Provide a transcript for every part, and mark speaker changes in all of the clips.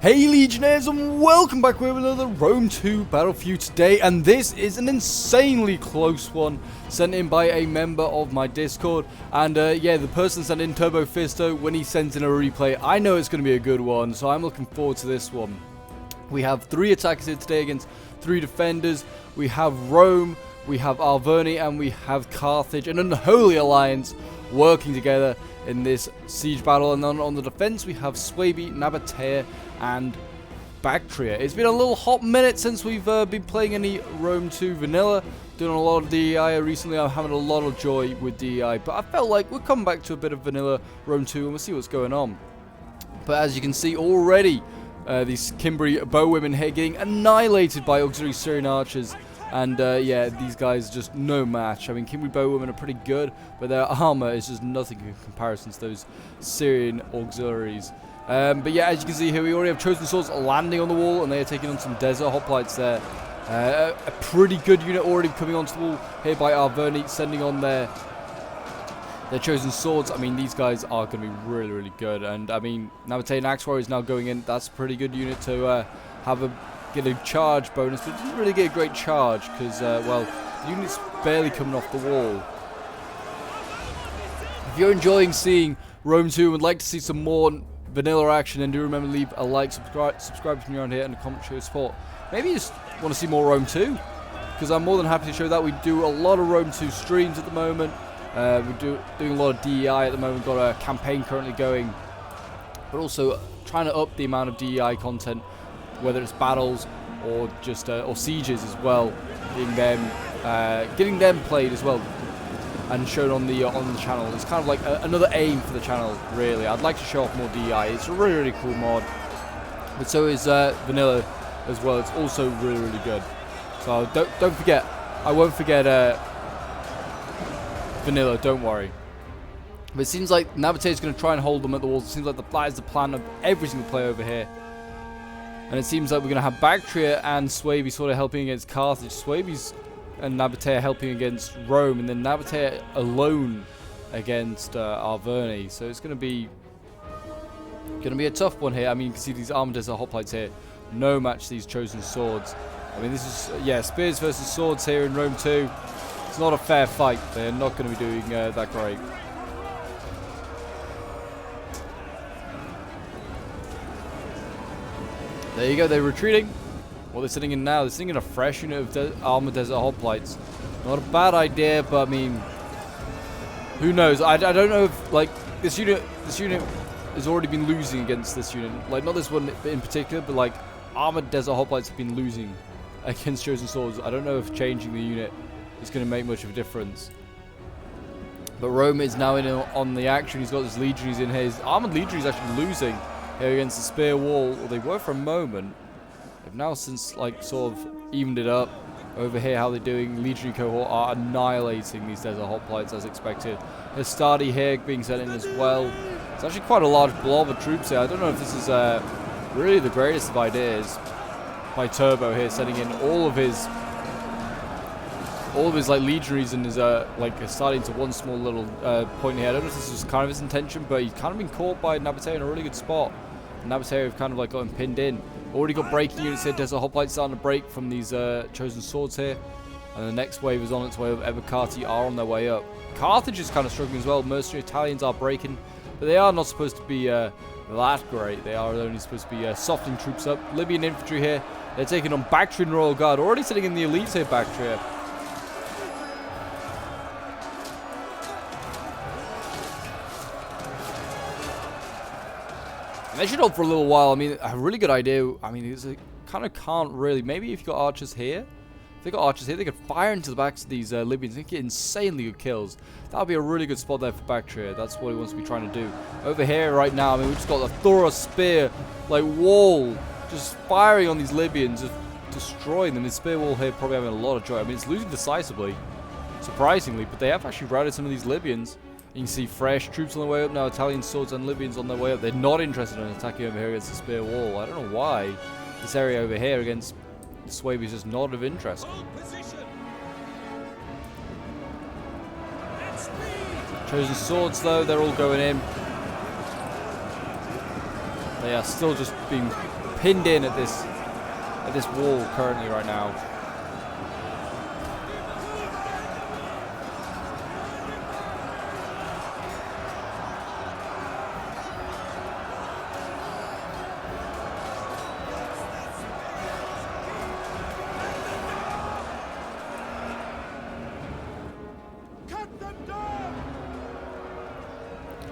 Speaker 1: Hey Legionnaires, and welcome back with another Rome 2 battle for you today, and this is an insanely close one sent in by a member of my Discord. And yeah, the person sent in Turbo Fisto. When he sends in a replay, I know it's going to be a good one, so I'm looking forward to this one. We have 3 attackers here today against 3 defenders. We have Rome, we have Arverni, and we have Carthage, an unholy alliance working together in this siege battle. And then on the defense we have Suebi, Nabatea, and Bactria. It's been a little hot minute since we've been playing any Rome 2 vanilla. Doing a lot of DEI recently. I'm having a lot of joy with DEI, but I felt like we'll come back to a bit of vanilla Rome 2 and we'll see what's going on. But as you can see already, these Cimbri bowwomen here getting annihilated by auxiliary Syrian archers. And yeah, these guys are just no match. I mean, Cimbri bowwomen are pretty good, but their armor is just nothing in comparison to those Syrian auxiliaries. But yeah, as you can see here, we already have chosen swords landing on the wall, and they are taking on some desert hoplites there. A pretty good unit already coming onto the wall here by Arverni, sending on their chosen swords. I mean, these guys are going to be really, really good. And I mean, Nabatea and Axe Warrior is now going in. That's a pretty good unit to get a charge bonus, but didn't really get a great charge because, well, the unit's barely coming off the wall. If you're enjoying seeing Rome 2 and would like to see some more vanilla action, then do remember to leave a like, subscribe to me around here, and a comment, show your support. Maybe you just want to see more Rome 2, because I'm more than happy to show that. We do a lot of Rome 2 streams at the moment. We're doing a lot of DEI at the moment. We've got a campaign currently going, but also trying to up the amount of DEI content, whether it's battles or just or sieges as well, getting them played as well and shown on the channel. It's kind of like another aim for the channel, really. I'd like to show off more DEI. It's a really, really cool mod, but so is vanilla as well. It's also really, really good. So don't forget. I won't forget vanilla. Don't worry. But it seems like Nabatea is going to try and hold them at the walls. It seems like that is the plan of every single player over here. And it seems like we're going to have Bactria and Suebi sort of helping against Carthage. Suebi's and Nabatea helping against Rome, and then Nabatea alone against Arverni. So it's going to be a tough one here. I mean, you can see these armored desert hoplites here. No match these chosen swords. I mean, this is, yeah, spears versus swords here in Rome 2. It's not a fair fight. They're not going to be doing that great. There you go, they're retreating. What they're sitting in now, they're sitting in a fresh unit of armored desert hoplites. Not a bad idea, but I mean, who knows? I don't know if, like, this unit has already been losing against this unit. Like, not this one in particular, but like armored desert hoplites have been losing against chosen swords. I don't know if changing the unit is going to make much of a difference. But Rome is now in on the action. He's got his legionaries in here. His armored legionaries actually losing here against the spear wall. Well, they were for a moment. They've now since, like, sort of evened it up. Over here, how they're doing. Legionary cohort are annihilating these desert hoplites as expected. Hastati here being sent in as well. It's actually quite a large blob of troops here. I don't know if this is really the greatest of ideas by Turbo here, sending in all of his like legionaries and his like starting to one small little point here. I don't know if this was kind of his intention, but he's kind of been caught by Nabatea in a really good spot. And Nabatea have kind of like got him pinned in. Already got breaking units here. Desert hoplites starting to break from these chosen swords here. And the next wave is on its way up. Evocati are on their way up. Carthage is kind of struggling as well. Mercenary Italians are breaking, but they are not supposed to be that great. They are only supposed to be softening troops up. Libyan infantry here. They're taking on Bactrian Royal Guard. Already sitting in the elites here, Bactria. And they should hold for a little while. I mean, a really good idea. I mean, it's kind of can't really. Maybe if you've got archers here. If they got archers here, they could fire into the backs of these Libyans and get insanely good kills. That would be a really good spot there for Bactria. That's what he wants to be trying to do. Over here right now, I mean, we've just got a thorough spear, like, wall, just firing on these Libyans, just destroying them. This spear wall here probably having a lot of joy. I mean, it's losing decisively, surprisingly, but they have actually routed some of these Libyans. You can see fresh troops on the way up now. Italian swords and Libyans on their way up. They're not interested in attacking over here against the spear wall. I don't know why. This area over here against Suebi is just not of interest. Chosen swords, though, they're all going in. They are still just being pinned in at this wall currently right now.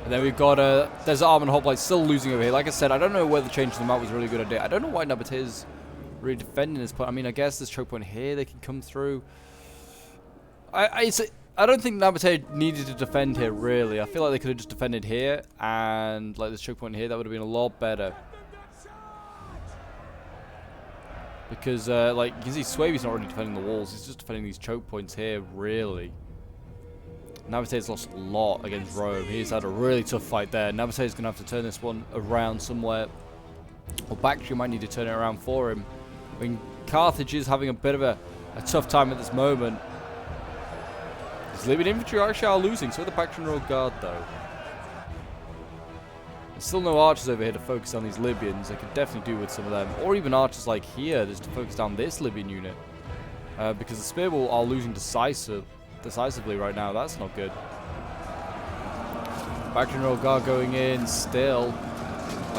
Speaker 1: And then we've got there's Arm and Hoplite still losing over here. Like I said, I don't know whether changing them out was a really good idea. I don't know why Nabatea is really defending this point. I mean, I guess this choke point here they can come through. I don't think Nabatea needed to defend here really. I feel like they could have just defended here and like this choke point here. That would have been a lot better. Because like you can see, Swaby's not really defending the walls. He's just defending these choke points here really. Nabatea's lost a lot against Rome. He's had a really tough fight there. Nabatea's going to have to turn this one around somewhere. Or Bactria might need to turn it around for him. I mean, Carthage is having a bit of a tough time at this moment. His Libyan infantry actually are losing, so the Bactrian Royal Guard though. There's still no archers over here to focus on these Libyans. They could definitely do with some of them. Or even archers like here, just to focus down this Libyan unit. Because the Spearwall are losing decisively right now. That's not good. Bactrian Royal Guard going in still.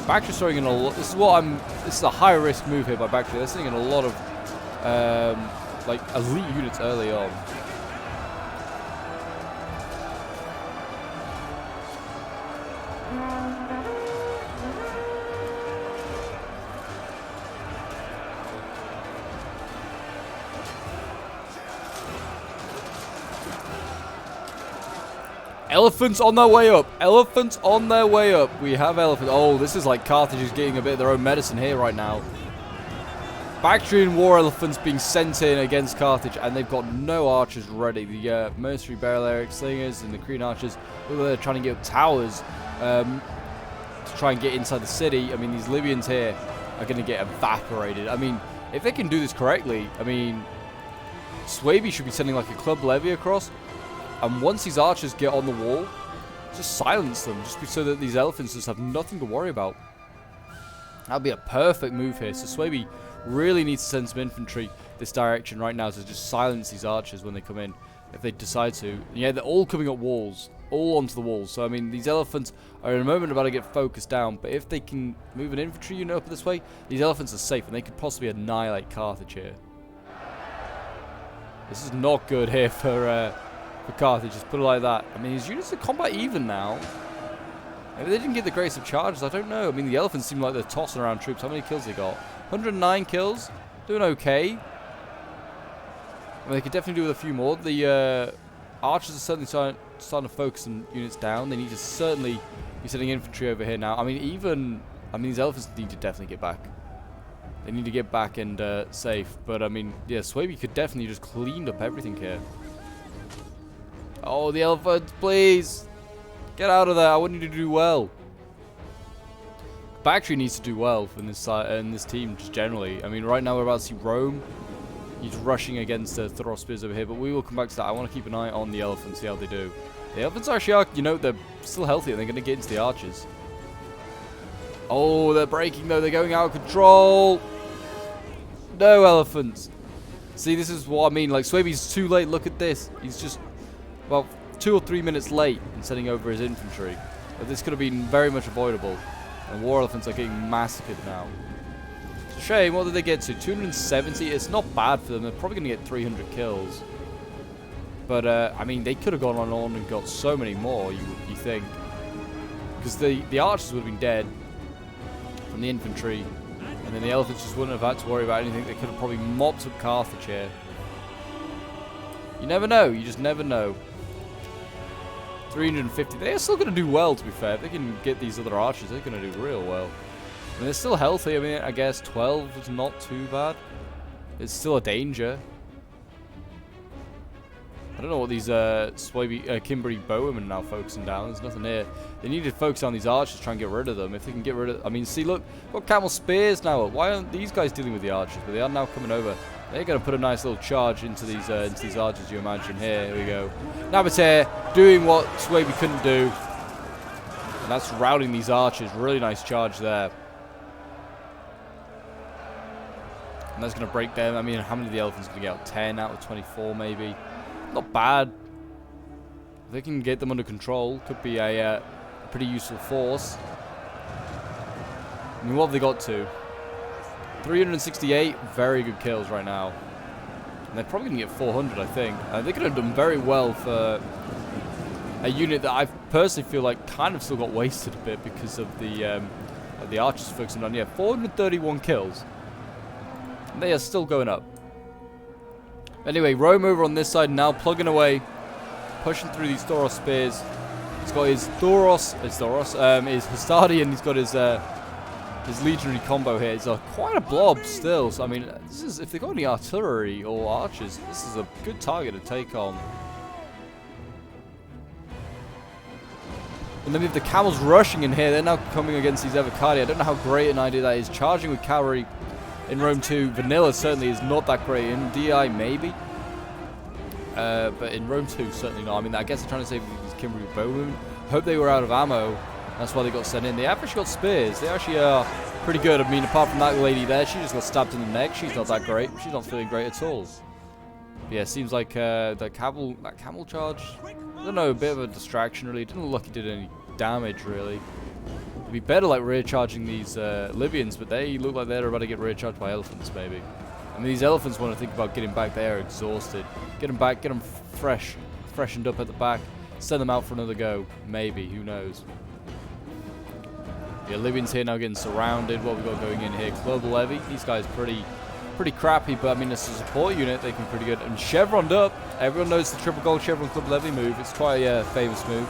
Speaker 1: Bactria's throwing in a lot. This is a high risk move here by Bactria. They're sending in a lot of like elite units early on. Elephants on their way up. Elephants on their way up. We have elephants. Oh, this is like Carthage is getting a bit of their own medicine here right now. Bactrian war elephants being sent in against Carthage, and they've got no archers ready. The mercenary balearic slingers and the Crean archers, they're trying to get up towers to try and get inside the city. I mean, these Libyans here are going to get evaporated. I mean, if they can do this correctly, I mean, Swaby should be sending like a club levy across. And once these archers get on the wall, just silence them, just so that these elephants just have nothing to worry about. That'd be a perfect move here. So Swaby really needs to send some infantry this direction right now to just silence these archers when they come in, if they decide to. Yeah, they're all coming up walls, all onto the walls. So I mean, these elephants are in a moment about to get focused down, but if they can move an infantry unit up this way, these elephants are safe, and they could possibly annihilate Carthage here. This is not good here for Carthage, just put it like that. I mean, his units are combat even now. Maybe they didn't get the grace of charges, I don't know. I mean, the elephants seem like they're tossing around troops. How many kills they got? 109 kills. Doing okay. I mean, they could definitely do with a few more. The archers are certainly starting to focus some units down. They need to certainly be sending infantry over here now. I mean, these elephants need to definitely get back. They need to get back and safe. But, I mean, yeah, Swaby could definitely just clean up everything here. Oh, the elephants, please. Get out of there. I want you to do well. Bactria needs to do well from this side and this team just generally. I mean, right now we're about to see Rome. He's rushing against the Throw Spears over here, but we will come back to that. I want to keep an eye on the elephants, see how they do. The elephants actually are, you know, they're still healthy and they're going to get into the archers. Oh, they're breaking though. They're going out of control. No elephants. See, this is what I mean. Like, Swaby's too late. Look at this. He's just about 2 or 3 minutes late in sending over his infantry. But this could have been very much avoidable. And war elephants are getting massacred now. It's a shame. What did they get to? 270? It's not bad for them. They're probably going to get 300 kills. But, I mean, they could have gone on and got so many more, you think. Because the archers would have been dead from the infantry. And then the elephants just wouldn't have had to worry about anything. They could have probably mopped up Carthage here. You never know. You just never know. 350. They're still going to do well, to be fair. If they can get these other archers, they're going to do real well. I mean, they're still healthy. I mean, I guess 12 is not too bad. It's still a danger. I don't know what these Kimberley bowmen are now focusing down. There's nothing here. They need to focus on these archers, try and get rid of them. If they can get rid of... I mean, see, look. Got camel spears now. Why aren't these guys dealing with the archers? But they are now coming over. They're going to put a nice little charge into these archers, you imagine. Here we go. Nabatea doing what Swaby couldn't do. And that's routing these archers. Really nice charge there. And that's going to break them. I mean, how many of the elephants going to get out? 10 out of 24 maybe. Not bad. If they can get them under control, could be a pretty useful force. I mean, what have they got to? 368, very good kills right now. And they're probably going to get 400, I think. They could have done very well for a unit that I personally feel like kind of still got wasted a bit because of the archers focusing on. Yeah, 431 kills. And they are still going up. Anyway, Rome over on this side now, plugging away, pushing through these Thoros spears. He's got his his Hastati, and he's got his legionary combo here. It's quite a blob still. So I mean, this is, if they've got any artillery or archers, this is a good target to take on. And then we have the camels rushing in here. They're now coming against these Evocati. I don't know how great an idea that is. Charging with cavalry in Rome 2, vanilla certainly is not that great. In DI, maybe. But in Rome 2, certainly not. I mean, I guess they're trying to save these Kimberly bowmen. Hope they were out of ammo. That's why they got sent in. They have actually got spears. They actually are pretty good. I mean, apart from that lady there, she just got stabbed in the neck. She's not that great. She's not feeling great at all. But yeah, seems like that camel charge, I don't know, a bit of a distraction really. Didn't look like it did any damage really. It'd be better like rear charging these Libyans, but they look like they're about to get rear charged by elephants maybe. I mean, these elephants want to think about getting back. They are exhausted. Get them back, get them freshened up at the back, send them out for another go. Maybe, who knows. Yeah, Libyans here now getting surrounded. What we got going in here? Global Levy. These guys pretty crappy, but I mean, as a support unit, they can be pretty good. And chevroned up. Everyone knows the triple gold chevron club levy move. It's quite a famous move.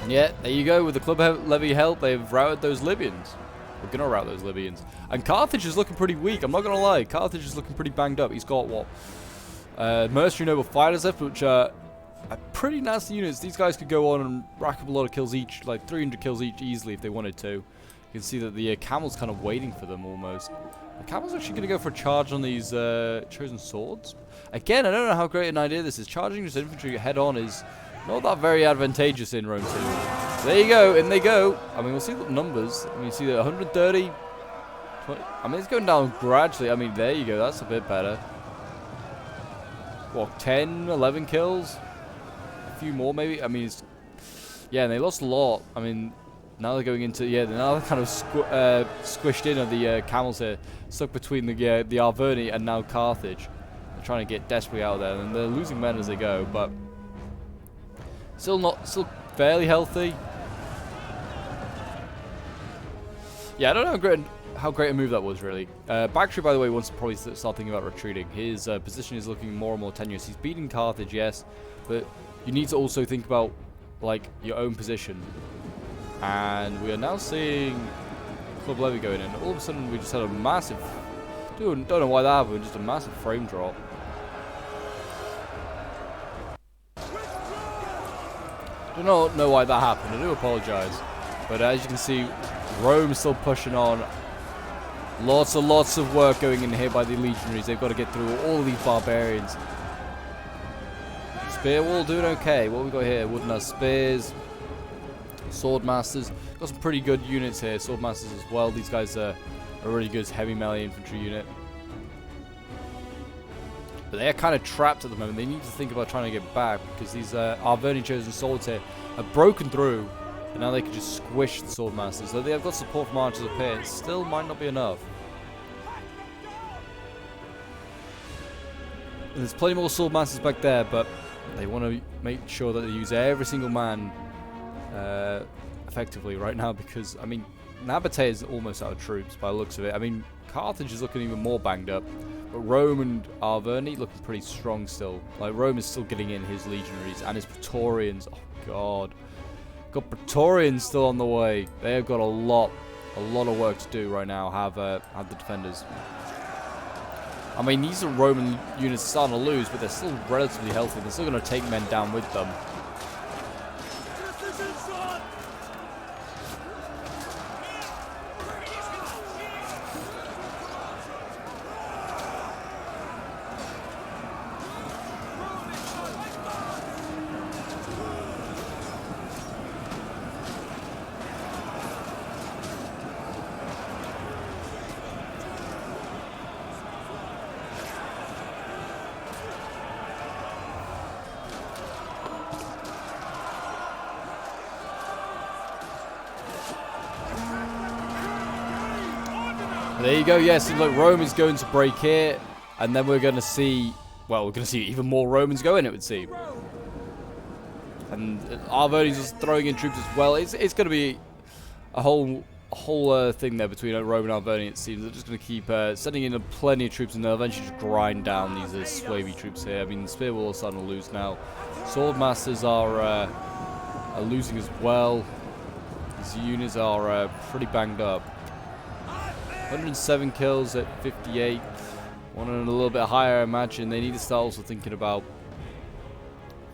Speaker 1: And yeah, there you go. With the club levy help, they've routed those Libyans. We're going to rout those Libyans. And Carthage is looking pretty weak. I'm not going to lie. Carthage is looking pretty banged up. He's got, what? Mercenary Noble Fighters left, which are pretty nasty units. These guys could go on and rack up a lot of kills each, like 300 kills each easily if they wanted to. You can see that the camel's kind of waiting for them almost. The camel's actually going to go for a charge on these chosen swords. Again, I don't know how great an idea this is. Charging just infantry head on is not that very advantageous in Rome 2. There you go, in they go. I mean, we'll see the numbers. I mean, you see that 130. 20, I mean, it's going down gradually. I mean, there you go. That's a bit better. What, 10, 11 kills? A few more, maybe? I mean, it's... Yeah, and they lost a lot. I mean, now they're going into... Yeah, now they're kind of squished in on the camels here. Stuck between the Arverni and now Carthage. They're trying to get desperately out of there. And they're losing men as they go, but... Still fairly healthy. Yeah, I don't know how great a move that was, really. Bactria, by the way, wants to probably start thinking about retreating. His position is looking more and more tenuous. He's beating Carthage, yes, but you need to also think about, like, your own position. And we are now seeing Club Levy going in. All of a sudden, we just had a massive... Don't know why that happened, just a massive frame drop. I don't know why that happened. I do apologize. But as you can see, Rome's still pushing on. Lots of work going in here by the legionaries. They've got to get through all of these barbarians. Spear wall doing okay. What we got here? Wooden spears. Sword masters. Got some pretty good units here. Sword masters as well. These guys are a really good heavy melee infantry unit. But they are kind of trapped at the moment. They need to think about trying to get back because these Arverni chosen swords here have broken through. And now they can just squish the sword masters. So they have got support from archers up here. It still might not be enough. And there's plenty more sword masters back there, but they want to make sure that they use every single man effectively right now because, I mean, Nabatea is almost out of troops by the looks of it. I mean, Carthage is looking even more banged up. But Rome and Arverni looking pretty strong still. Like, Rome is still getting in his legionaries and his Praetorians. Oh, God. Got Praetorians still on the way. They have got a lot of work to do right now, have the defenders. I mean, these are Roman units starting to lose, but they're still relatively healthy. They're still going to take men down with them. There you go. Yes, look, Rome is going to break here, and then we're going to see, well, we're going to see even more Romans go in, it would seem. And Arverni's just throwing in troops as well. It's going to be a whole thing there between Rome and Arverni, it seems. They're just going to keep sending in plenty of troops, and they'll eventually just grind down these Suebi troops here. I mean, the Spear Wall is starting to lose now. Swordmasters are losing as well. These units are pretty banged up. 107 kills at 58. One and a little bit higher, I imagine. They need to start also thinking about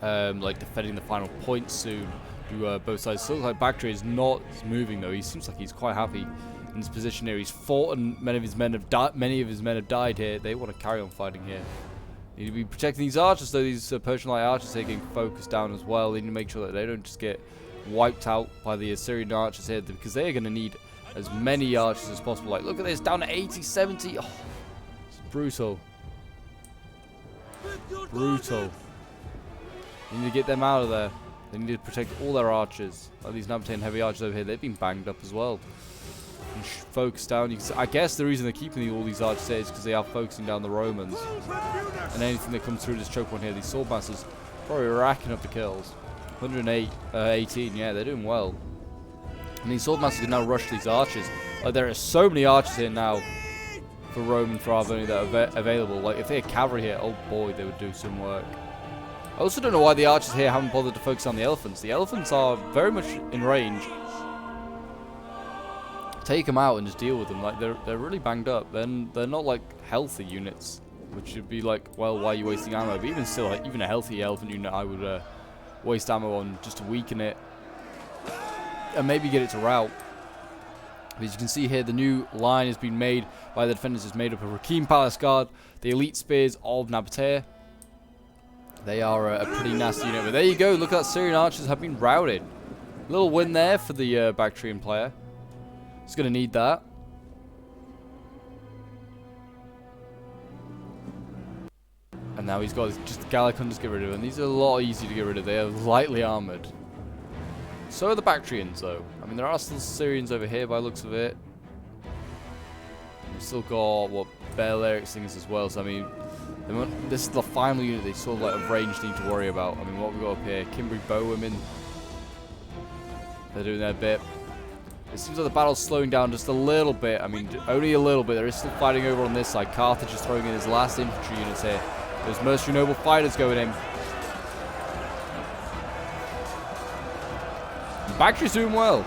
Speaker 1: like defending the final point soon. To both sides. It looks like Bactria is not moving though. He seems like he's quite happy in this position here. He's fought, and many of his men have died here. They want to carry on fighting here. Need to be protecting these archers though. These Persian light archers here getting focused down as well. They need to make sure that they don't just get wiped out by the Assyrian archers here, because they are going to need as many archers as possible. Like, look at this, down to 80, 70. Oh, it's brutal. Brutal. You need to get them out of there. They need to protect all their archers. Like these Nabatean heavy archers over here, they've been banged up as well. And focus down. You can see, I guess the reason they're keeping all these archers here is because they are focusing down the Romans. And anything that comes through this choke point here, these swordmasters, probably racking up the kills. 108, 18, yeah, they're doing well. And these swordmasters can now rush these archers. Like, there are so many archers here now for Rome and for Arverni that are available. Like, if they had cavalry here, oh boy, they would do some work. I also don't know why the archers here haven't bothered to focus on the elephants. The elephants are very much in range. Take them out and just deal with them. Like, they're really banged up. Then they're not like healthy units, which should be like, well, why are you wasting ammo? But even still, like, even a healthy elephant unit, I would waste ammo on just to weaken it and maybe get it to rout. But as you can see here, the new line has been made by the defenders. Is made up of Rakim Palace Guard, the elite spears of Nabatea. They are a pretty nasty unit. But there you go. Look at that. Syrian archers have been routed. Little win there for the Bactrian player. He's going to need that. And now he's got just the Gallic hunters to get rid of. And these are a lot easier to get rid of. They are lightly armoured. So are the Bactrians, though. I mean, there are still Syrians over here by the looks of it. We've still got, what, Balearic things as well. So, I mean, this is the final unit they sort of like of range need to worry about. I mean, what we got up here? Cimbri bowwomen. They're doing their bit. It seems like the battle's slowing down just a little bit. I mean, only a little bit. There is still fighting over on this side. Carthage is throwing in his last infantry units here. There's mercenary noble fighters going in. Bactria's doing well.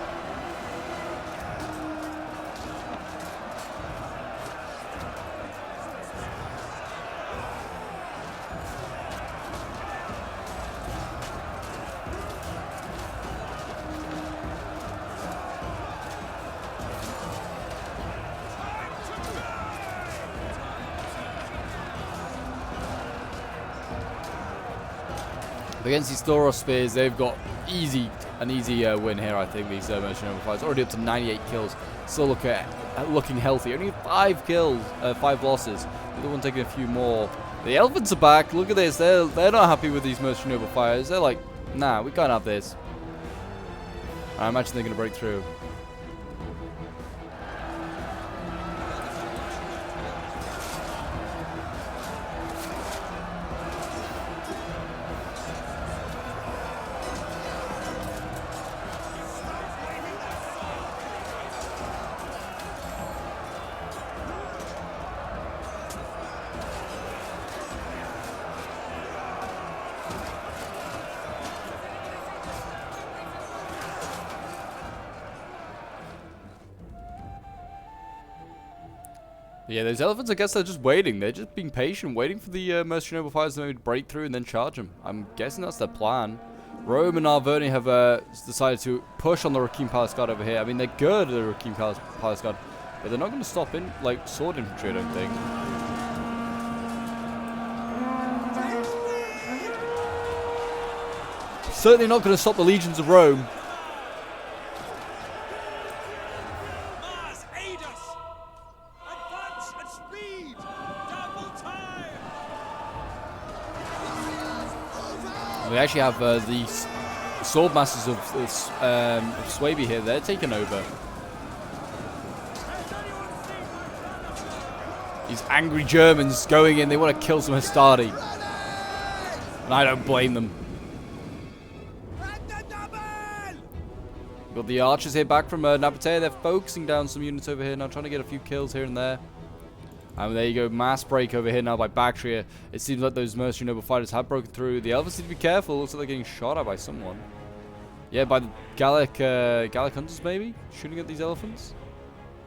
Speaker 1: Against these Thoros spears, they've got an easy win here, I think, these mercenary noble fighters. Already up to 98 kills. Still looking healthy. Only 5 kills, 5 losses. The other one taking a few more. The elephants are back. Look at this. They're not happy with these mercenary noble fighters. They're like, nah, we can't have this. I imagine they're going to break through. Yeah, those elephants, I guess they're just waiting. They're just being patient, waiting for the mercenary noble fighters to break through and then charge them. I'm guessing that's their plan. Rome and Arverni have decided to push on the Rakim Palace Guard over here. I mean, they're good at the Rakim Palace Guard, but they're not going to stop in, like, sword infantry, I don't think. Certainly not going to stop the legions of Rome. We actually have the swordmasters of Suebi here. They're taking over. These angry Germans going in, they want to kill some Hastati. And I don't blame them. Got the archers here back from Nabatea. They're focusing down some units over here now, trying to get a few kills here and there. And there you go, mass break over here now by Bactria. It seems like those mercenary noble fighters have broken through. The elephants need to be careful. Looks like they're getting shot at by someone. Yeah, by the Gallic hunters maybe? Shooting at these elephants?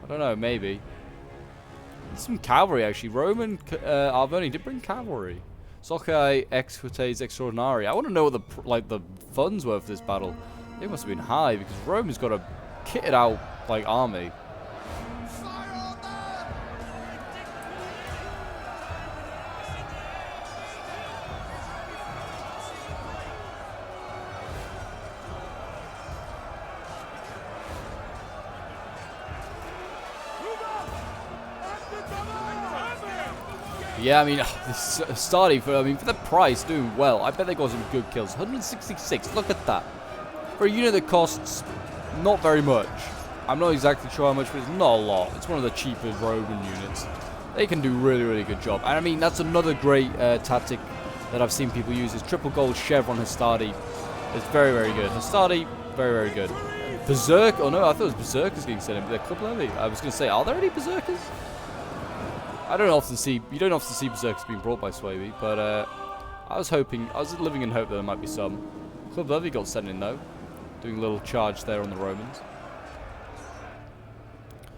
Speaker 1: I don't know, maybe. Some cavalry actually. Roman Arverni did bring cavalry. Socae Exquates Extraordinari. I want to know what the funds were for this battle. They must have been high because Rome's got a kitted out like army. Yeah, I mean, this starting for the price, doing well. I bet they got some good kills. 166. Look at that. For a unit that costs not very much. I'm not exactly sure how much, but it's not a lot. It's one of the cheapest Roman units. They can do really, really good job. And I mean, that's another great tactic that I've seen people use. Is triple gold chevron Hastati. It's very, very good. Hastati, very, very good. Berserk. Oh no, I thought it was Berserkers getting sent in, but they're club levy. I was going to say, are there any Berserkers? You don't often see Berserkers being brought by Swaby, but I was living in hope that there might be some. Club Levy got sent in though, doing a little charge there on the Romans.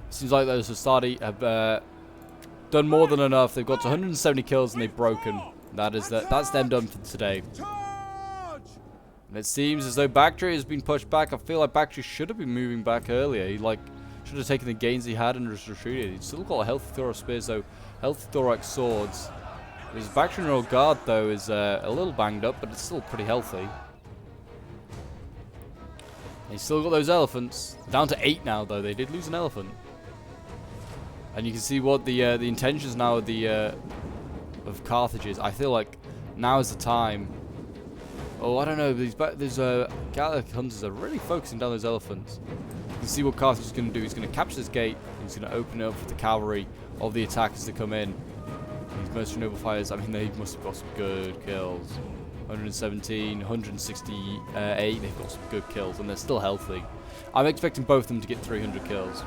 Speaker 1: Seems like those Hastati have done more than enough. They've got to 170 kills and they've broken. That's them done for today. And it seems as though Bactria has been pushed back. I feel like Bactria should have been moving back earlier. He should have taken the gains he had and just retreated. He's still got a healthy Thor of spears though, healthy thorax swords. His Bactrian Royal Guard though is a little banged up, but it's still pretty healthy. He's still got those elephants. Down to 8 now though. They did lose an elephant. And you can see what the intentions now of of Carthage is. I feel like now is the time. Oh, I don't know. These Gallic hunters are really focusing down those elephants. You can see what Carthage is going to do. He's going to capture this gate. He's going to open it up for the cavalry of the attackers to come in. These mercenary noble fighters, I mean, they must have got some good kills. 117, 168. They've got some good kills, and they're still healthy. I'm expecting both of them to get 300 kills.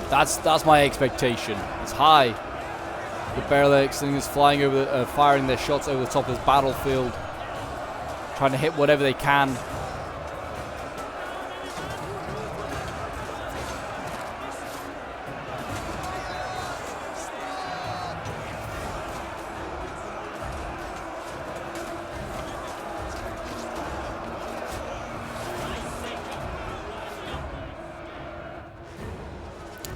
Speaker 1: That's my expectation. It's high. The Berelics thing is flying over, firing their shots over the top of this battlefield, trying to hit whatever they can.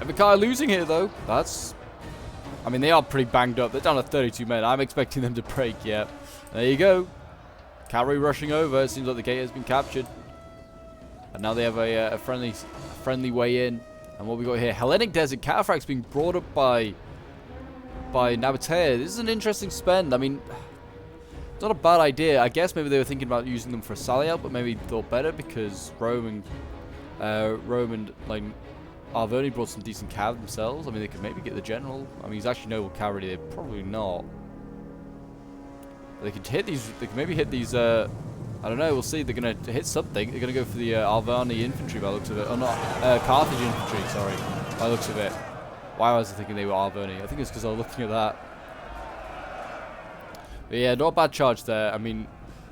Speaker 1: Mikai losing here though. I mean, they are pretty banged up. They're down to 32 men. I'm expecting them to break, yeah. There you go. Cavalry rushing over. It seems like the gate has been captured. And now they have a friendly way in. And what we got here, Hellenic Desert Cataphracts being brought up by Nabatea. This is an interesting spend. I mean, it's not a bad idea. I guess maybe they were thinking about using them for a sally out, but maybe thought better because Rome and like Arverni brought some decent cav themselves. I mean, they could maybe get the general. I mean, he's actually noble cavalry. They're probably not. But they could hit these. They could maybe hit these. I don't know. We'll see. They're gonna hit something. They're gonna go for the Arverni infantry by the looks of it. Oh, not Carthage infantry. Sorry, by the looks of it. Why was I thinking they were Arverni? I think it's because I was looking at that. But yeah, not a bad charge there. I mean,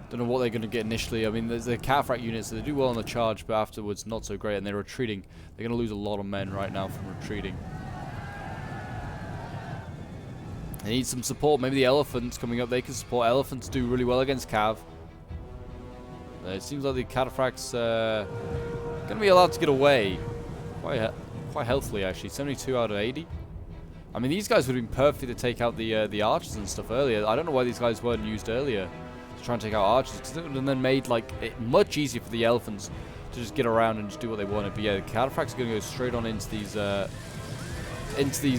Speaker 1: don't know what they're going to get initially. I mean, there's the Cataphracts units, so they do well on the charge, but afterwards not so great, and they're retreating. They're going to lose a lot of men right now from retreating. They need some support. Maybe the elephants coming up, they can support. Elephants do really well against cav. It seems like the Cataphracts are going to be allowed to get away quite healthily, actually. 72 out of 80. I mean, these guys would have been perfect to take out the archers and stuff earlier. I don't know why these guys weren't used earlier to try and take out archers, because it would have then made like it much easier for the elephants to just get around and just do what they wanted. But yeah, the Cataphracts are going to go straight on into these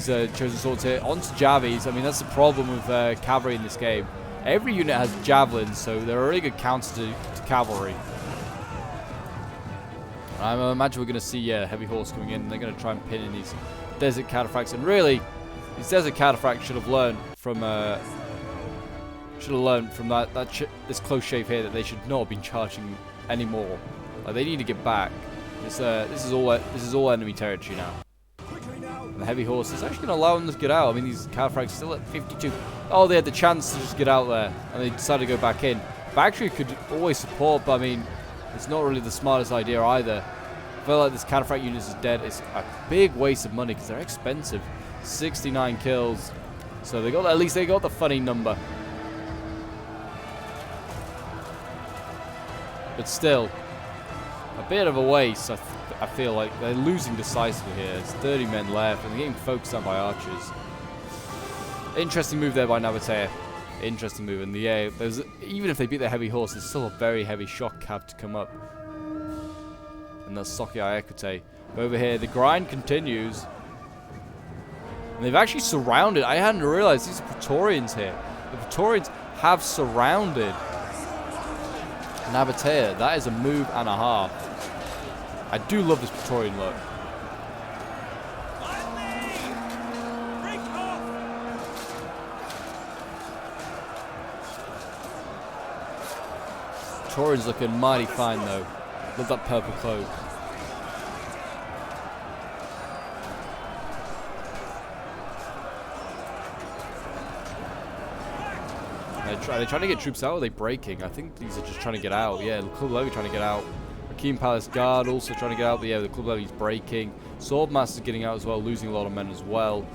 Speaker 1: chosen swords here, onto Javies. I mean, that's the problem with cavalry in this game. Every unit has javelins, so they're a really good counter to cavalry. I imagine we're going to see heavy horse coming in, and they're going to try and pin in these. desert cataphracts. And really, these desert cataphracts should have learned from this close shave here that they should not have been charging anymore. Like, they need to get back. This is all enemy territory now. And the heavy horse is actually going to allow them to get out. I mean, these cataphracts still at 52. Oh, they had the chance to just get out there, and they decided to go back in. Factory could always support, but I mean, it's not really the smartest idea either. I feel like this cataphract unit is dead. It's a big waste of money because they're expensive. 69 kills, so they got, at least they got the funny number. But still, a bit of a waste. I feel like they're losing decisively here. There's 30 men left, and they're getting focused on by archers. Interesting move there by Nabatea. Interesting move. And yeah, even if they beat the heavy horse, there's still a very heavy shock cab to come up. And that's Soki Ayekute. But over here, the grind continues. And they've actually surrounded. I hadn't realized these are Praetorians here. The Praetorians have surrounded Nabatea. That is a move and a half. I do love this Praetorian look. Praetorians looking mighty fine though. Love that purple cloak. Are they trying to get troops out, or are they breaking? I think these are just trying to get out. Yeah, the Club Levy trying to get out. Hakeem Palace Guard also trying to get out, but yeah, the Club Levy's breaking. Swordmaster's getting out as well, losing a lot of men as well.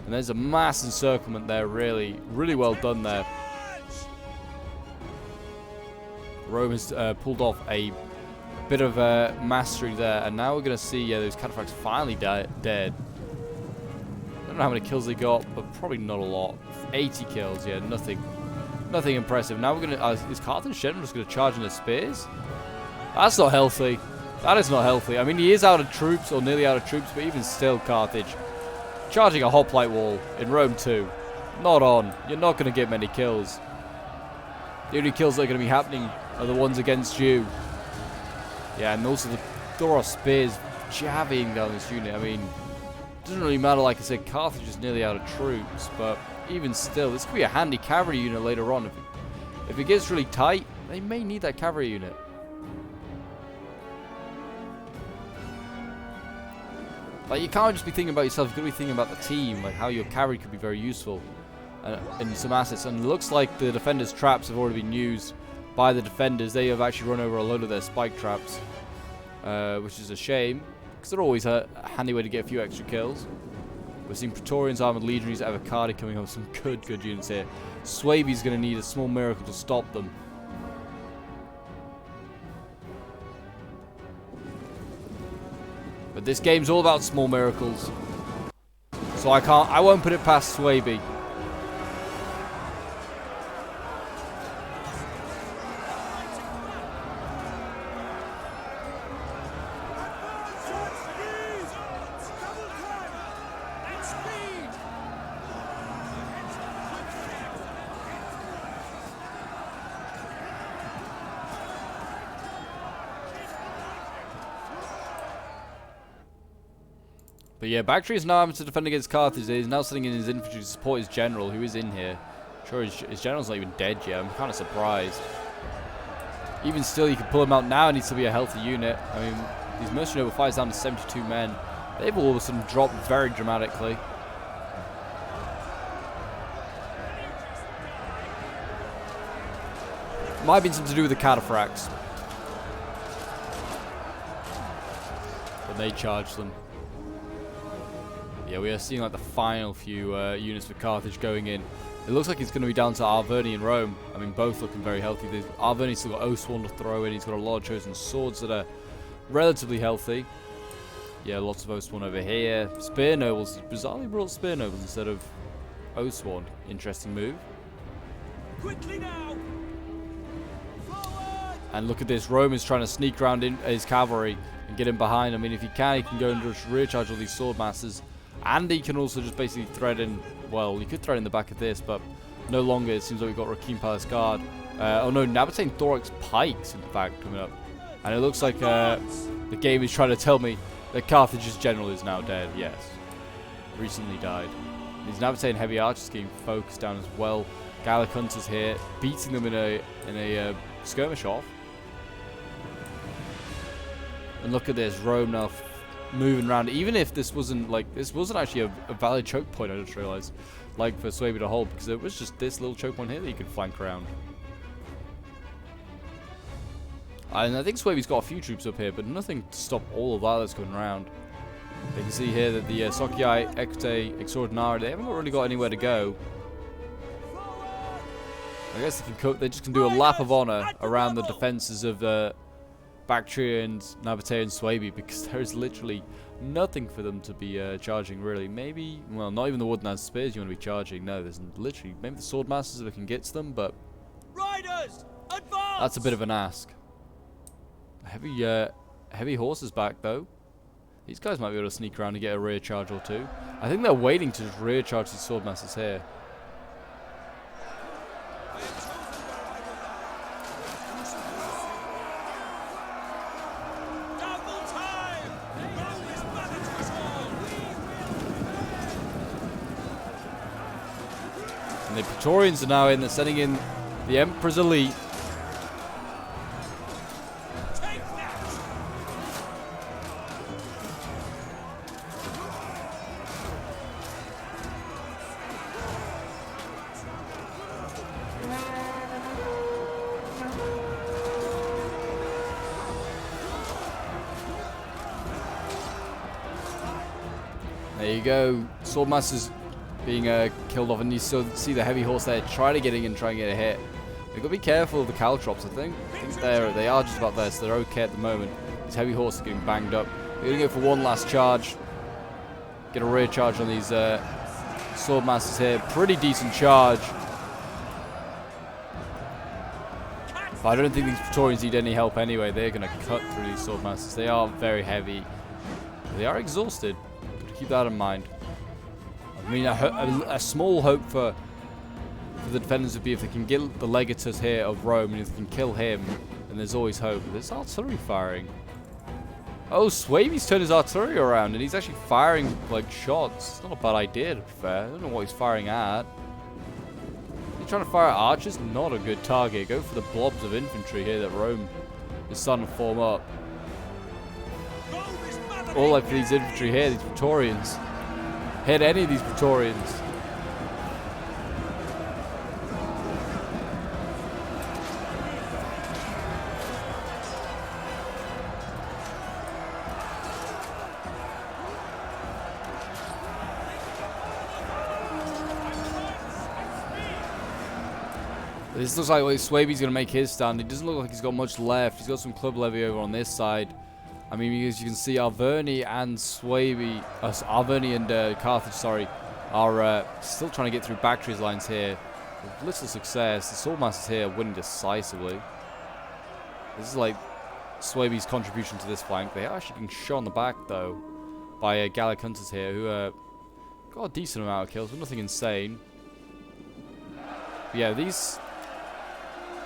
Speaker 1: And there's a mass encirclement there, really well done there. Rome has pulled off a bit of mastery there, and now we're going to see, yeah, those cataphracts finally dead. I don't know how many kills they got, but probably not a lot. 80 kills, yeah, nothing impressive. Now we're going to, is Carthage General just going to charge in the spears? That's not healthy. That is not healthy. I mean, he is out of troops, or nearly out of troops, but even still, Carthage charging a hoplite wall in Rome 2. Not on. You're not going to get many kills. The only kills that are going to be happening are the ones against you. Yeah, and also the Doros spears jabbing down this unit. I mean, it doesn't really matter, like I said, Carthage is nearly out of troops, but even still, this could be a handy cavalry unit later on. If it gets really tight, they may need that cavalry unit. Like, you can't just be thinking about yourself, you've got to be thinking about the team, like how your cavalry could be very useful in some assets. And it looks like the defenders' traps have already been used by the defenders. They have actually run over a load of their spike traps, which is a shame, because they're always a handy way to get a few extra kills. We're seeing Praetorians, Armored Legionaries, Avocadi coming up with some good units here. Swaby's going to need a small miracle to stop them. But this game's all about small miracles, so I won't put it past Swaby. But yeah, Bactria is now having to defend against Carthage. He's now sending in his infantry to support his general, who is in here. Sure, his general's not even dead yet. I'm kind of surprised. Even still, you can pull him out now. It needs to be a healthy unit. I mean, these mercenary noble fighters down to 72 men. They've all of a sudden dropped very dramatically. Might have been something to do with the cataphracts. But they charged them. Yeah, we are seeing like the final few units for Carthage going in. It looks like it's going to be down to Arverni and Rome. I mean, both looking very healthy. Arverni's still got Oswan to throw in. He's got a lot of chosen swords that are relatively healthy. Yeah, lots of Oswan over here. Spear Nobles. Bizarrely brought Spear Nobles instead of Oswan. Interesting move. Quickly now. And look at this. Rome is trying to sneak around in his cavalry and get him behind. I mean, if he can go and just rear charge all these sword masters. And he can also just basically thread in, well, he could thread in the back of this, but no longer. It seems like we've got Hakeem Palace Guard. Oh no, Nabatea Thorax Pikes, in fact, coming up. And it looks like the game is trying to tell me that Carthage's general is now dead, yes. recently died. These Nabatean heavy archers getting focused down as well. Gallic hunters here, beating them in a skirmish off. And look at this, Rome now moving around. Even if this wasn't actually a valid choke point, I just realized, like for Suebi to hold, because it was just this little choke point here that you could flank around. And I think Suebi's got a few troops up here, but nothing to stop all of that that's going around. You can see here that the Socii Equite Extraordinari, they haven't really got anywhere to go. I guess they just can do a lap of honor around the defenses of the Bactrians, Nabatean, Suebi, because there is literally nothing for them to be charging, really. Maybe, well, not even the wooden as spears you want to be charging. No, there's literally maybe the sword masters if they can get to them, but
Speaker 2: Riders, advance!
Speaker 1: That's a bit of an ask. Heavy horses back though. These guys might be able to sneak around and get a rear charge or two. I think they're waiting to just rear charge these sword masters here. And the Praetorians are now in. They're sending in the Emperor's elite. There you go. Swordmasters being killed off, and you still see the heavy horse there try to get in and try and get a hit. You've got to be careful of the caltrops, I think. They are just about there, so they're okay at the moment. These heavy horses are getting banged up. They're going to go for one last charge. Get a rear charge on these swordmasters here. Pretty decent charge. But I don't think these Praetorians need any help anyway. They're going to cut through these swordmasters. They are very heavy. They are exhausted. Keep that in mind. I mean, a small hope for the defenders would be if they can get the legatus here of Rome, and if they can kill him, then there's always hope. There's artillery firing. Oh, Suebi's turned his artillery around, and he's actually firing like shots. It's not a bad idea, to be fair. I don't know what he's firing at. He's trying to fire at archers. Not a good target. Go for the blobs of infantry here that Rome is starting to form up. All like for these infantry here, these Praetorians. Hit any of these Praetorians. This looks like Suebi's going to make his stand. He doesn't look like he's got much left. He's got some club levy over on this side. I mean, as you can see, Arverni and Suebi, Arverni and Carthage, sorry, are still trying to get through Bactria's lines here. With little success. The Swordmasters here are winning decisively. This is like Suebi's contribution to this flank. They are actually getting shot on the back, though, by Gallic hunters here, who got a decent amount of kills, but nothing insane. But yeah, these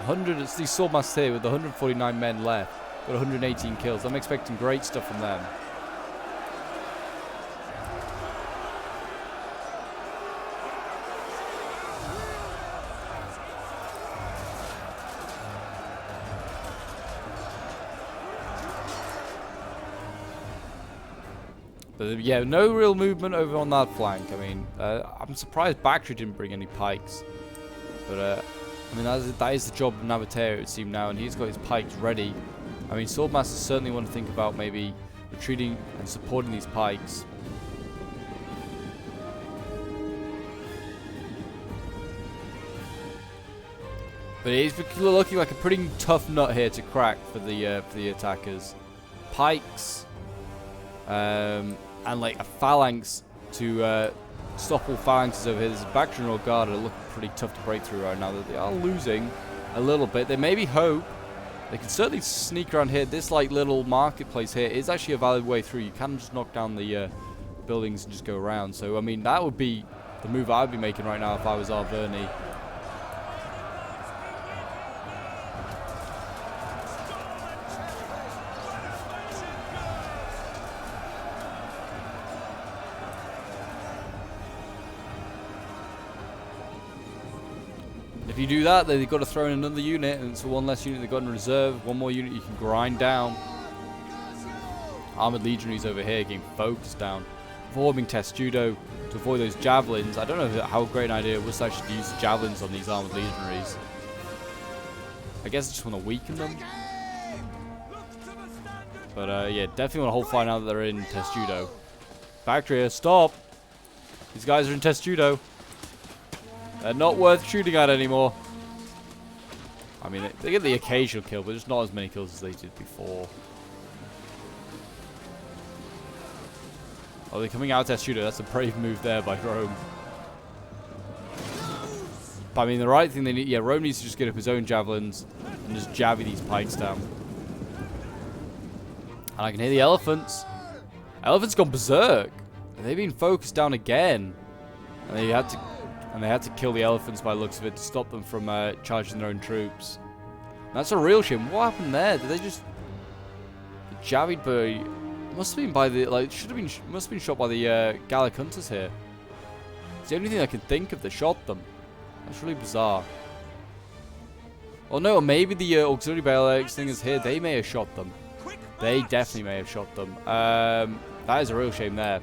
Speaker 1: Swordmasters here with 149 men left. Got 118 kills. I'm expecting great stuff from them. But yeah, no real movement over on that flank. I mean, I'm surprised Bactria didn't bring any pikes. But I mean, that is the job of Nabatea, it would seem now, and he's got his pikes ready. I mean, Swordmasters certainly want to think about maybe retreating and supporting these pikes. But it is looking like a pretty tough nut here to crack for the attackers. Pikes and like a phalanx to stop all phalanxes over here. There's a Bactrian guard are looking pretty tough to break through right now. They are losing a little bit. There may be hope. They can certainly sneak around here. This like little marketplace here is actually a valid way through. You can just knock down the buildings and just go around. So I mean, that would be the move I'd be making right now if I was Arverni. If you do that, then you've got to throw in another unit, and it's one less unit they've got in reserve. One more unit you can grind down. Armored legionaries over here getting focused down. Forming Testudo to avoid those javelins. I don't know how great an idea it was actually to use the javelins on these armored legionaries. I guess I just want to weaken them. But yeah, definitely want to hold fire now that they're in Testudo. Bactria, stop! These guys are in Testudo. They're not worth shooting at anymore. I mean, they get the occasional kill, but just not as many kills as they did before. Oh, they're coming out of Testudo. That's a brave move there by Rome. But I mean, the right thing they need... Yeah, Rome needs to just get up his own javelins and just jabby these pikes down. And I can hear the elephants. Elephants gone berserk. They've been focused down again. And they had to kill the elephants by the looks of it to stop them from charging their own troops. And that's a real shame. What happened there? Did they just... Javied by... Must have been by the... Like, must have been shot by the Gallic hunters here. It's the only thing I can think of that shot them. That's really bizarre. Oh no, maybe the auxiliary Balearic slingers here, they may have shot them. They definitely may have shot them. That is a real shame there.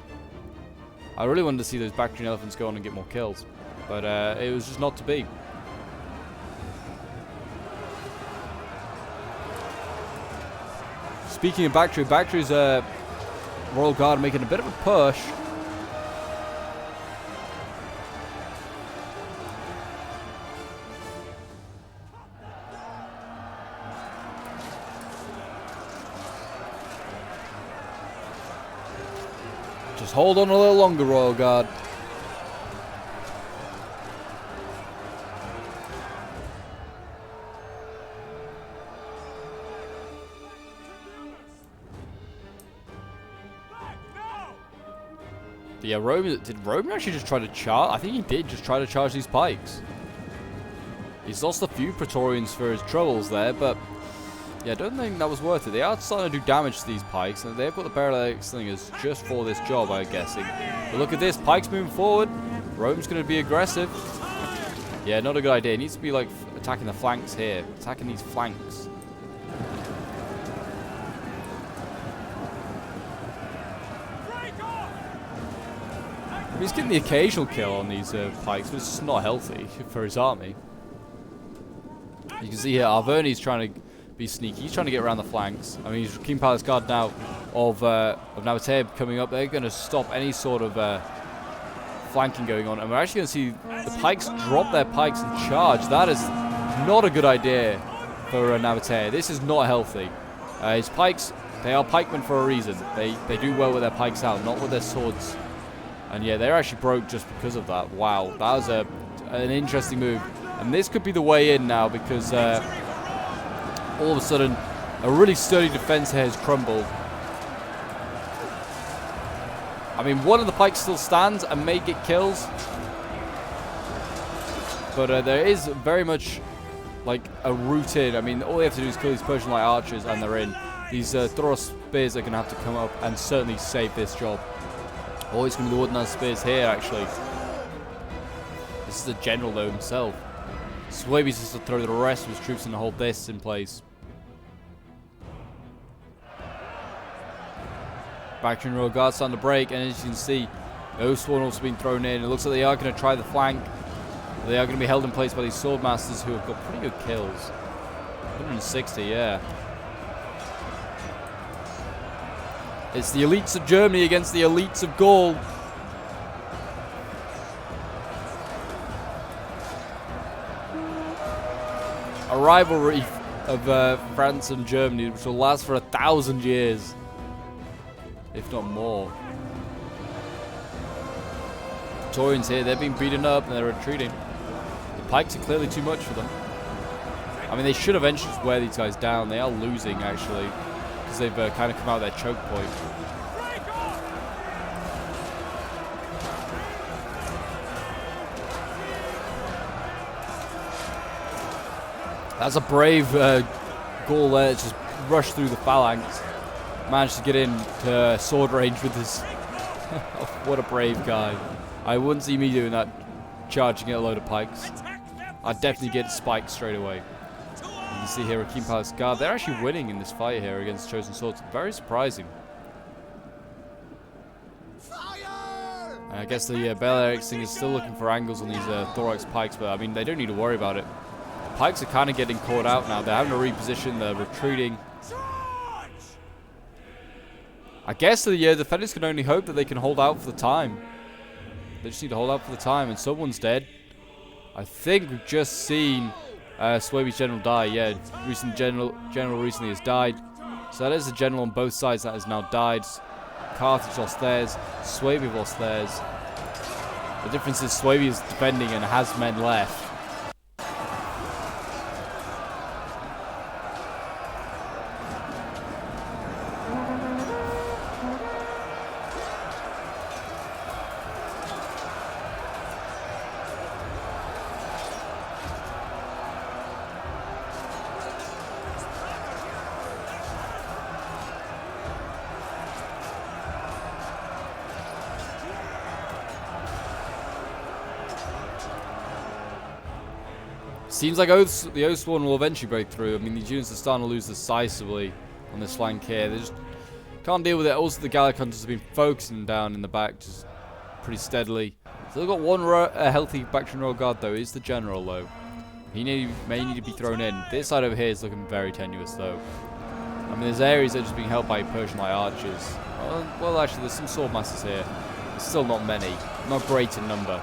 Speaker 1: I really wanted to see those Bactrian elephants go on and get more kills. But it was just not to be. Speaking of Bactria, Bactria's Royal Guard making a bit of a push. Just hold on a little longer, Royal Guard. Yeah, did Roman actually just try to charge? I think he did just try to charge these pikes. He's lost a few Praetorians for his troubles there, but yeah, I don't think that was worth it. They are starting to do damage to these pikes, and they've got the Balearic slingers just for this job, I'm guessing. But look at this, pikes moving forward. Rome's going to be aggressive. Yeah, not a good idea. He needs to be like attacking the flanks here, attacking these flanks. He's getting the occasional kill on these pikes, but it's just not healthy for his army. You can see here, Arverni's trying to be sneaky. He's trying to get around the flanks. I mean, he's King Palace Guard now of Nabatea coming up. They're going to stop any sort of flanking going on. And we're actually going to see the pikes drop their pikes and charge. That is not a good idea for Nabatea. This is not healthy. His pikes, they are pikemen for a reason. They do well with their pikes out, not with their swords. And yeah, they're actually broke just because of that. Wow, that was an interesting move. And this could be the way in now because all of a sudden, a really sturdy defense here has crumbled. I mean, one of the pikes still stands and may get kills. But there is very much like a route in. I mean, all they have to do is kill these Persian light archers and they're in. These Thoros spears are going to have to come up and certainly save this job. Oh, it's going to be the Wooden spears here, actually. This is the general, though, himself. Swaby's just to throw the rest of his troops in to hold this in place. Bactrian Royal Guard starting to break, and as you can see, those Sworn also being thrown in. It looks like they are going to try the flank. They are going to be held in place by these Swordmasters who have got pretty good kills. 160, yeah. It's the elites of Germany against the elites of Gaul. A rivalry of France and Germany which will last for 1,000 years. If not more. Praetorians here, they're being beaten up and they're retreating. The pikes are clearly too much for them. I mean, they should eventually just wear these guys down. They are losing, actually. Because they've kind of come out of their choke point. That's a brave Gaul there. Just rushed through the phalanx. Managed to get into sword range with his... What a brave guy. I wouldn't see me doing that, charging at a load of pikes. I'd definitely get spiked straight away. You can see here a King Palace Guard. They're actually winning in this fight here against Chosen Swords. Very surprising. And I guess the Bel Ericsson is still looking for angles on these Thorax pikes, but I mean, they don't need to worry about it. The pikes are kind of getting caught out now. They're having to reposition, they're retreating. I guess the defenders can only hope that they can hold out for the time. They just need to hold out for the time, and someone's dead. I think we've just seen Swaby's general die. Yeah, recent general recently has died. So that is a general on both sides that has now died. Carthage lost theirs. Swaby lost theirs. The difference is Swaby is defending and has men left. Seems like the Oathsworn will eventually break through. I mean, these units are starting to lose decisively on this flank here. They just can't deal with it. Also, the Gallic Hunters have been focusing down in the back just pretty steadily. So they've got one healthy Bactrian Royal Guard, though. Is the General, though. He may need to be thrown in. This side over here is looking very tenuous, though. I mean, there's areas that are just being held by Persian Light Archers. Well, actually, there's some Sword Masters here. There's still not many. Not great in number.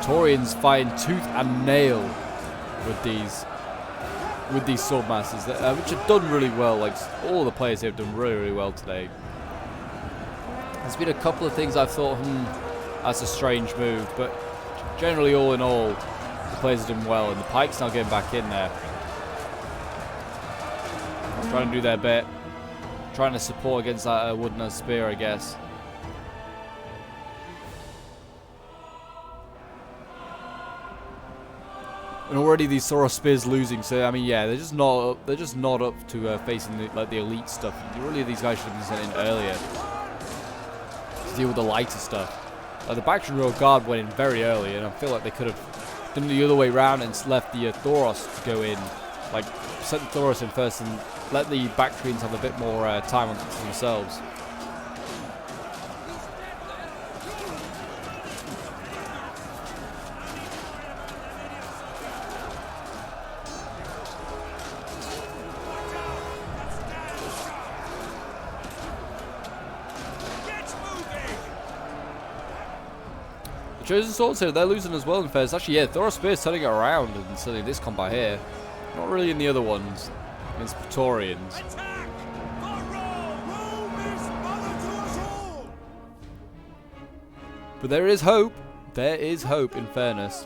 Speaker 1: Praetorians fighting tooth and nail with these Swordmasters, which have done really well. Like all the players here have done really, really well today. There's been a couple of things I've thought, that's a strange move, but generally, all in all, the players have done well, and the Pikes now getting back in there, trying to do their bit, trying to support against that wooden spear, I guess. And already these Thoros spears losing, so I mean, yeah, they're just not up to facing the elite stuff. Really, these guys should have been sent in earlier to deal with the lighter stuff. The Bactrian Royal Guard went in very early, and I feel like they could have done it the other way around and left the Thoros to go in, like sent the Thoros in first and let the Bactrians have a bit more time to themselves. Chosen Swords here, they're losing as well in fairness. Actually, yeah, Thoros Spear's turning it around and suddenly this combat here. Not really in the other ones against Praetorians. But there is hope. There is hope in fairness.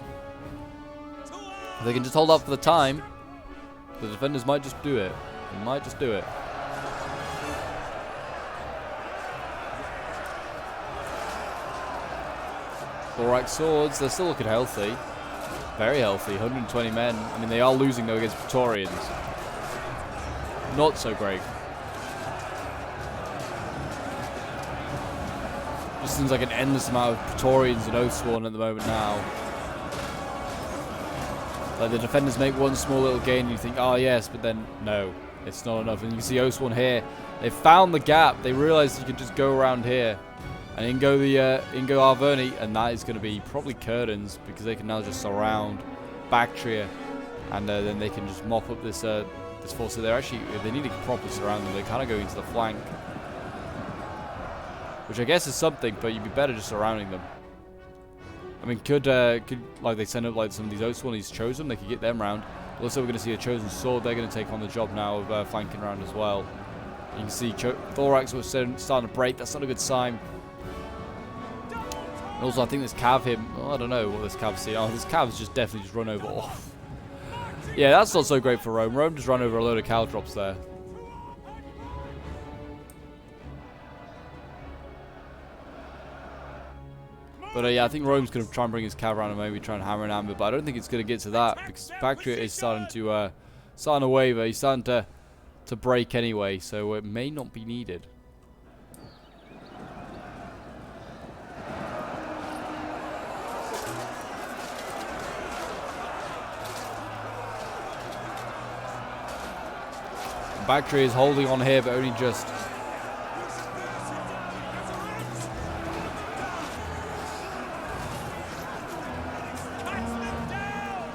Speaker 1: If they can just hold up for the time, the defenders might just do it. They might just do it. Thorax swords, they're still looking healthy. Very healthy, 120 men. I mean, they are losing though against Praetorians. Not so great. Just seems like an endless amount of Praetorians and Oathsworn at the moment now. Like the defenders make one small little gain and you think, oh yes, but then no, it's not enough. And you can see Oathsworn here. They found the gap. They realized you could just go around here. And in go Arverni, and that is going to be probably Curtains, because they can now just surround Bactria, and then they can just mop up this this force. So they're actually, if they need to properly surround them, they kind of go into the flank, which I guess is something, but you'd be better just surrounding them. I mean, could like they send up like some of these Oathsworn, he's chosen, they could get them round. Also, we're going to see a Chosen Sword. They're going to take on the job now of flanking around as well. You can see Thorax was starting to break. That's not a good sign. Also, I think this Cav here, I don't know what this Cav's seeing. Oh, this Cav's just definitely just run over. Oh. Yeah, that's not so great for Rome. Rome just run over a load of Caldrops there. But yeah, I think Rome's going to try and bring his Cav around and maybe try and hammer and amber. But I don't think it's going to get to that because Bactria is starting to waver. He's starting to to break anyway, so it may not be needed. Bactria is holding on here, but only just.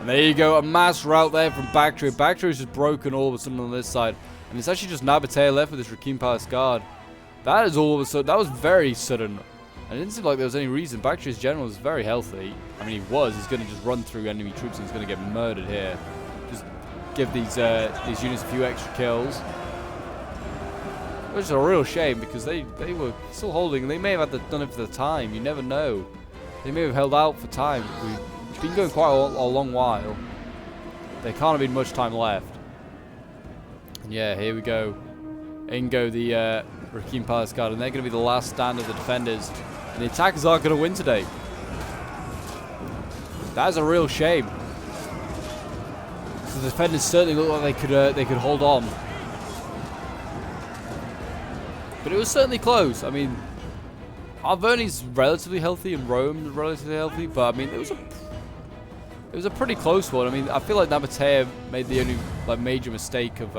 Speaker 1: And there you go, a mass rout there from Bactria. Bactria is just broken all of a sudden on this side. And it's actually just Nabatea left with this Rakim Palace Guard. That is all of a sudden, that was very sudden. And it didn't seem like there was any reason. Bactria's general is very healthy. I mean, he was. He's going to just run through enemy troops and he's going to get murdered here. Just give these units a few extra kills. Which is a real shame because they were still holding. They may have done it for the time. You never know. They may have held out for time. We've been going quite a long while. There can't have been much time left. And yeah, here we go. In go the Rakim Palace Guard. And they're going to be the last stand of the defenders. And the attackers aren't going to win today. That is a real shame. So the defenders certainly look like they could hold on. But it was certainly close. I mean, Arverni's relatively healthy and Rome's relatively healthy, but I mean, it was a pretty close one. I mean, I feel like Nabatea made the only major mistake of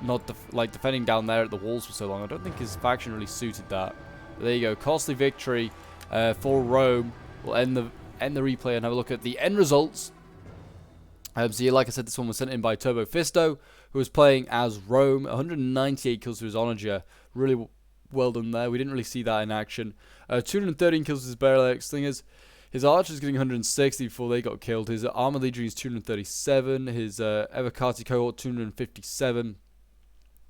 Speaker 1: not defending down there at the walls for so long. I don't think his faction really suited that. But there you go, costly victory for Rome. We'll end the replay and have a look at the end results. So yeah, like I said, this one was sent in by Turbo Fisto, who was playing as Rome. 198 kills to his Onager. Really well done there. We didn't really see that in action. 213 kills to his Barrel Slingers. His Archers getting 160 before they got killed. His Armor Legionaries 237. His Evocati Cohort 257.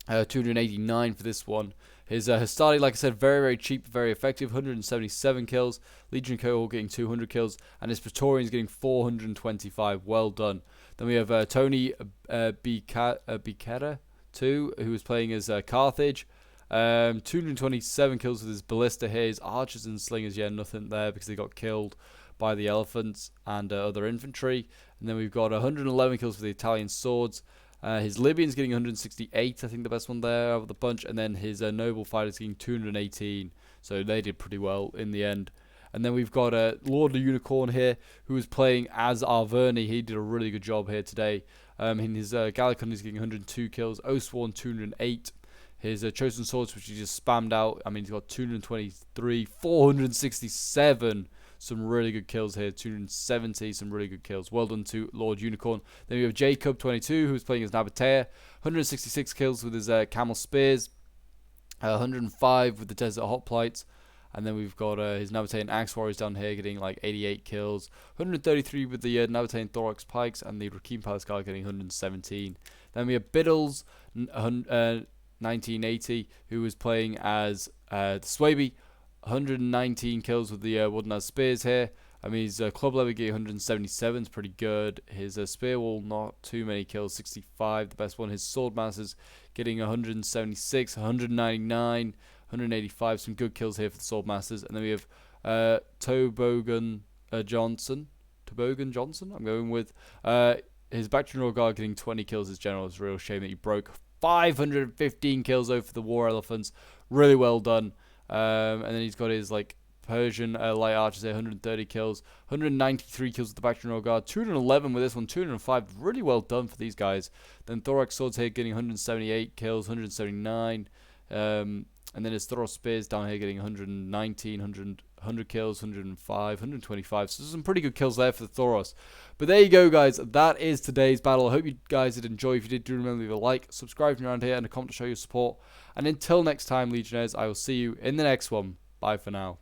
Speaker 1: 289 for this one. His Hastati, like I said, very, very cheap, very effective. 177 kills. Legion Cohort getting 200 kills. And his Praetorians getting 425. Well done. Then we have Tony Bicetta, too, who was playing as Carthage. 227 kills with his Ballista here. His Archers and Slingers, yeah, nothing there because they got killed by the Elephants and other infantry. And then we've got 111 kills for the Italian Swords. His Libyans getting 168, I think the best one there out of the bunch. And then his Noble Fighters getting 218. So they did pretty well in the end. And then we've got Lord the Unicorn here, who was playing as Arverni. He did a really good job here today. In his Gallicon, he's getting 102 kills. Oathsworn, 208. His Chosen Swords, which he just spammed out. I mean, he's got 223, 467. Some really good kills here. 270, some really good kills. Well done to Lord Unicorn. Then we have Jacob, 22, who's playing as Nabatea. 166 kills with his Camel Spears. 105 with the Desert Hoplites. And then we've got his Nabatean Axe Warriors down here getting like 88 kills. 133 with the Nabatean Thorax Pikes. And the Rakim Palace Guard getting 117. Then we have Biddles, 1980, who was playing as the Swaby. 119 kills with the Wooden Spears here. I mean, his Club Lever getting 177 is pretty good. His Spear Wall, not too many kills, 65, the best one. His Swordmasters getting 176, 199, 185, some good kills here for the Swordmasters. And then we have Toboggan Johnson, I'm going with. His Bactrian Guard getting 20 kills as general. It's a real shame that he broke 515 kills over the War Elephants. Really well done. And then he's got his Persian light archers there, 130 kills, 193 kills with the Bactrian Guard, 211 with this one, 205. Really well done for these guys. Then Thorax Swords here getting 178 kills, 179. And then his Thoros Spears down here getting 119, 100 kills, 105, 125. So some pretty good kills there for the Thoros. But there you go, guys. That is today's battle. I hope you guys did enjoy. If you did, do remember to leave a like, subscribe from around here, and a comment to show your support. And until next time, Legionnaires, I will see you in the next one. Bye for now.